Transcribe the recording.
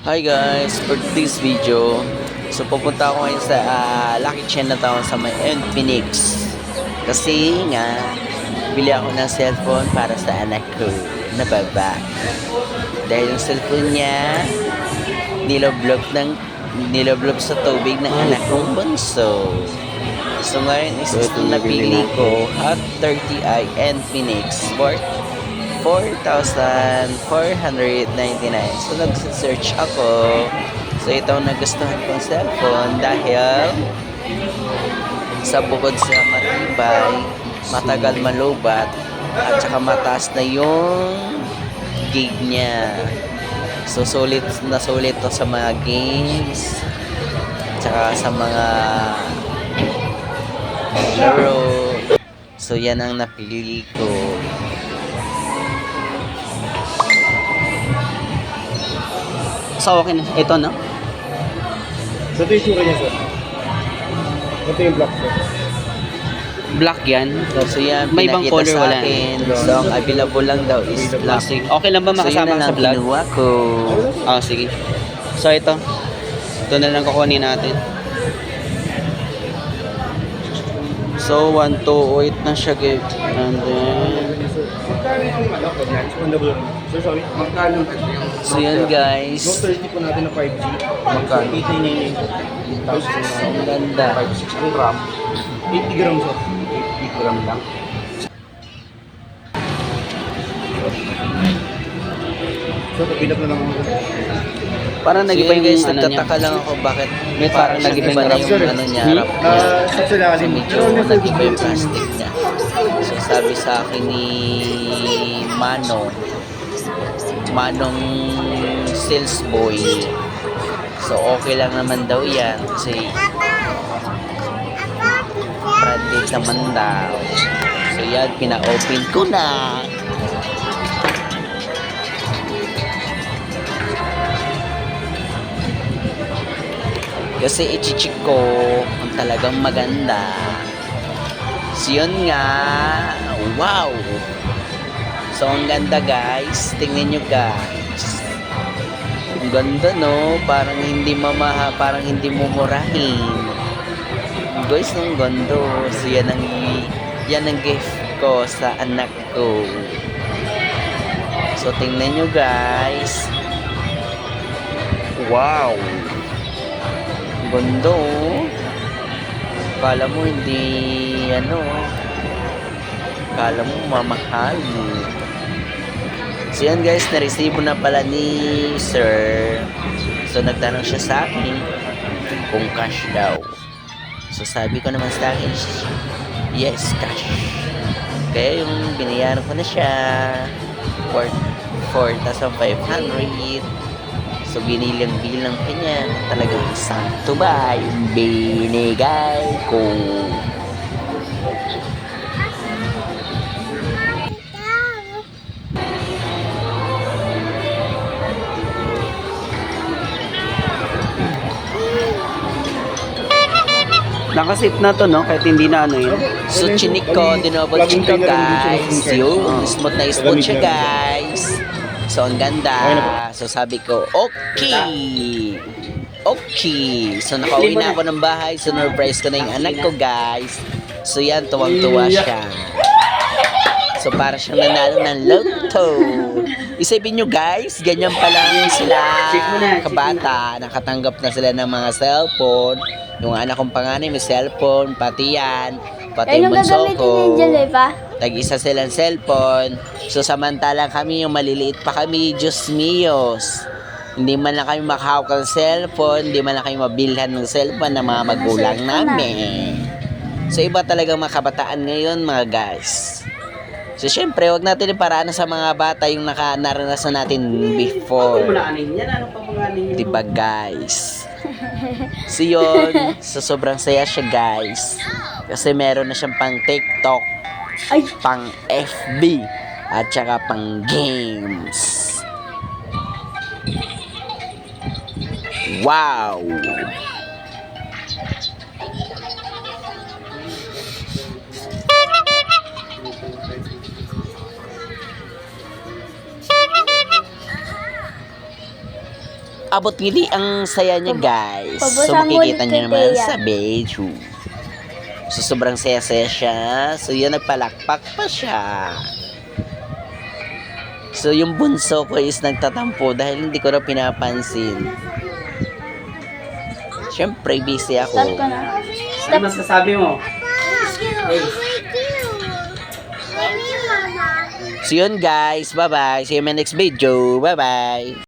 Hi guys, for this video, so pupunta ako ngayon sa Lucky Chinatown sa may Phoenix. Kasi nga, bili ako ng cellphone para sa anak ko na babae. Dahil yung cellphone niya, niloblob sa tubig ng anak kong bunso. So ngayon, is napili ko Hot 30i Phoenix Sport 4,499. So, nag-search ako. So, ito ang nagustuhan kong cellphone dahil sa bukod sa matibay, matagal malubat, at saka mataas na yung gig niya. So, sulit to sa mga games, at saka sa mga laro. So, yan ang napili ko. So, okay na. Ito, no? So, ito yung sura niya, sir. Ito yung black, sir. Black yan. So yan, May ibang pinakita color, sa wala. akin. So ang available lang daw is black. Plastic. Okay lang ba So yun na makasama sa lang vlog? kinuha ko. Oh, sige. So, ito. Ito na lang kukunin natin. So, 128 na siya, guys. And then, Magkano yung ano? Expandable. Sir, sorry. Magkano yung... So yan guys. Note 30 po natin na 5G. Magkano? 8999. Ang ganda. 560 gram. 80 grams, sir. 80 gram lang. So, pag-ilap na lang ako. parang So nag-iba yun yung guys, ano niya. nagtataka lang ako bakit May parang parang nag-iba na yung ano niya, harap niya. Sa Kasi ilalim. medyo nag-iba yung plastic niya. So sabi sa akin ni Manong sales boy. So okay lang naman daw yan kasi branded naman daw. So yan, pina-open ko na. Kasi i-check ko kung talagang maganda. So yun nga, wow! So ang ganda guys, tingnan nyo guys. Ang ganda no, parang hindi parang hindi mumurahin. Guys, ang ganda. So yan ang gift ko sa anak ko. So tingnan nyo guys. Wow! Ganda oh. Kala mo hindi kala mo mamahal. So yan guys, na-receive na pala ni sir. So nagtanong siya sa akin kung cash daw. So sabi ko naman sa akin, yes, cash. Kaya yung binayaran ko na siya for 4,500. So, binilang-bilang pa niya. Talagang sakto ba yung binigay ko? Nakasip na to, no? Kahit hindi na ano yun. So, chinik ko, dinobot check ko, guys. Yung smooth na smooth siya, guys. So, ang ganda. So, sabi ko, okay. Okay. So, nakauwi na ako ng bahay. Surprise ko na yung anak ko, guys. So, yan, tuwang-tuwa siya. So, para siyang nanalo ng lotto. Isipin nyo, guys, ganyan pa lang sila kabata. Nakatanggap na sila ng mga cellphone. Yung anak kong panganay may cellphone, pati yan. Pati yung bunso ko. Tag-isa silang cellphone. So, samantalang kami, yung maliliit pa kami, Diyos míos. Hindi man lang kami makahawak ng cellphone, hindi man lang kami mabilhan ng cellphone ng mga magulang namin. So, iba talagang mga kabataan ngayon, mga guys. So, syempre, wag natin iparaan sa mga bata yung naranasan natin before. Diba, guys? So, yun. So, sobrang saya siya, guys. Kasi meron na siyang pang TikTok, pang FB, at saka pang games. Wow! abot ngili ang saya niya, guys. So, Pabasa mo makikita ulit niyo kay naman Bea. sa video. So, sobrang saya-saya siya. So, yun, nagpalakpak pa siya. So, yung bunso ko is nagtatampo dahil hindi ko na pinapansin. Siyempre, busy Stop ako. ka na. Ano masasabi mo? So, yun, guys. Bye-bye. See you in my next video. Bye-bye.